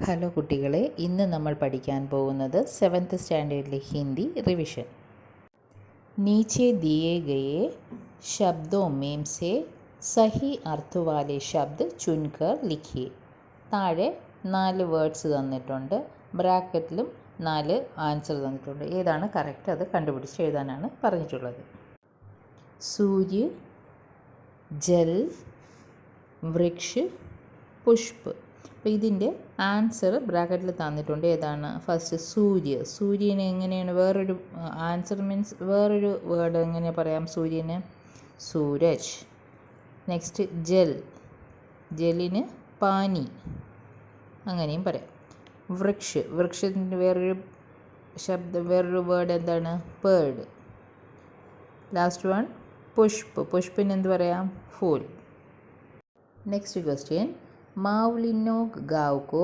Hello കുട്ടികളെ, ഇന്ന് നമ്മൾ പഠിക്കാൻ പോകുന്നത് 7th സ്റ്റാൻഡേർഡിലെ ഹിന്ദി റിവിഷൻ. नीचे दिए गए शब्दों में से സഹി അർത്ഥ വാലെ ശബ്ദ് ചുൻകർ ലിഖിയെ. താഴെ 4 വേർഡ്സ് തന്നിട്ടുണ്ട്, ബ്രാക്കറ്റിലും 4 ആൻസർ തന്നിട്ടുണ്ട്. ഏതാണ് കറക്റ്റ് അത് കണ്ടുപിടിച്ച് എഴുതാനാണ് പറഞ്ഞിട്ടുള്ളത്. സൂര്യ, ജൽ, വൃക്ഷ്, പുഷ്പ്. അപ്പോൾ ഇതിൻ്റെ ആൻസർ ബ്രാക്കറ്റിൽ തന്നിട്ടുണ്ട്. ഏതാണ്? ഫസ്റ്റ് സൂര്യ. സൂര്യന് എങ്ങനെയാണ് വേറൊരു ആൻസർ മീൻസ് വേറൊരു വേർഡ് എങ്ങനെ പറയാം സൂര്യന്? സൂരജ്. നെക്സ്റ്റ് ജൽ, ജലിന് പാനി അങ്ങനെയും പറയാം. വൃക്ഷ്, വൃക്ഷത്തിൻ്റെ വേറൊരു വേർഡ് എന്താണ്? പേർഡ്. ലാസ്റ്റ് വൺ പുഷ്പ്, പുഷ്പിന് എന്ത് പറയാം? ഫൂൽ. നെക്സ്റ്റ് ക്വസ്റ്റ്യൻ, मावलिनोग गाँव को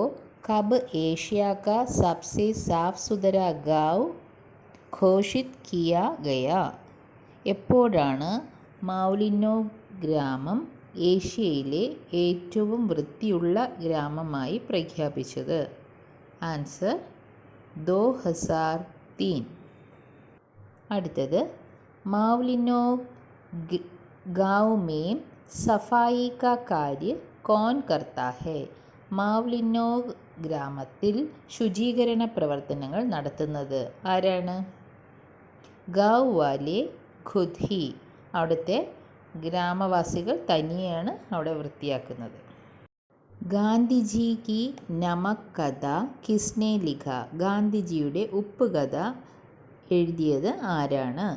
कब एशिया का सबसे साफ सुथरा गाँव घोषित किया गया? എപ്പോഴാണ് മാവ്ലിനോഗ് ഗ്രാമം ഏഷ്യയിലെ ഏറ്റവും വൃത്തിയുള്ള ഗ്രാമമായി പ്രഖ്യാപിച്ചത്? ആൻസർ 2003. അടുത്തത്, മാവ്ലിനോഗ് ഗാവ് में सफाई का कार्य കോൺ കർത്താ ഹേ? മാവ്ലിനോഗ് ഗ്രാമത്തിൽ ശുചീകരണ പ്രവർത്തനങ്ങൾ നടത്തുന്നത് ആരാണ്? ഗാവ് വാലെ ഖുദ് ഹി, അവിടുത്തെ ഗ്രാമവാസികൾ തനിയാണ് അവിടെ വൃത്തിയാക്കുന്നത്. ഗാന്ധിജി കി നമക് കഥ കിസ്നെ ലിഖ? ഗാന്ധിജിയുടെ ഉപ്പ് കഥ എഴുതിയത് ആരാണ്?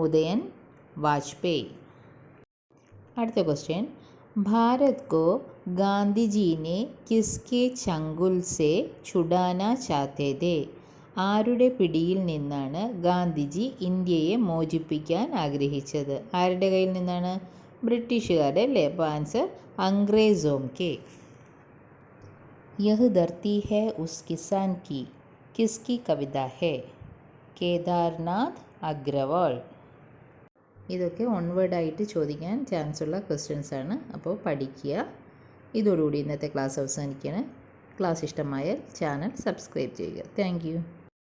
ഉദയൻ വാജ്പേയി. അടുത്ത ക്വസ്റ്റ്യൻ, भारत को गांधी जी ने किसके चंगुल से छुड़ाना चाहते थे? ആരുടെ പിടിയിൽ നിന്നാണ് ഗാന്ധിജി ഇന്ത്യയെ മോചിപ്പിക്കാൻ ആഗ്രഹിച്ചത്? ആരുടെ കയ്യിൽ നിന്നാണ്? ബ്രിട്ടീഷുകാരുടെ അല്ലേ? അപ്പോൾ ആൻസർ അംഗ്രേസോം കെ. യഹ് ധർത്തി ഹേ ഉസ് കിസാൻ കി കിസ്കി കവിത ഹേ? കേദാർനാഥ് അഗ്രവാൾ. ഇതൊക്കെ ഓൺവേർഡായിട്ട് ചോദിക്കാൻ ചാൻസ് ഉള്ള ക്വസ്റ്റ്യൻസ് ആണ്, അപ്പോൾ പഠിക്കുക. ഇതോടുകൂടി ഇന്നത്തെ ക്ലാസ് അവസാനിക്കുകയാണ്. ക്ലാസ് ഇഷ്ടമായാൽ ചാനൽ സബ്സ്ക്രൈബ് ചെയ്യുക. Thank you.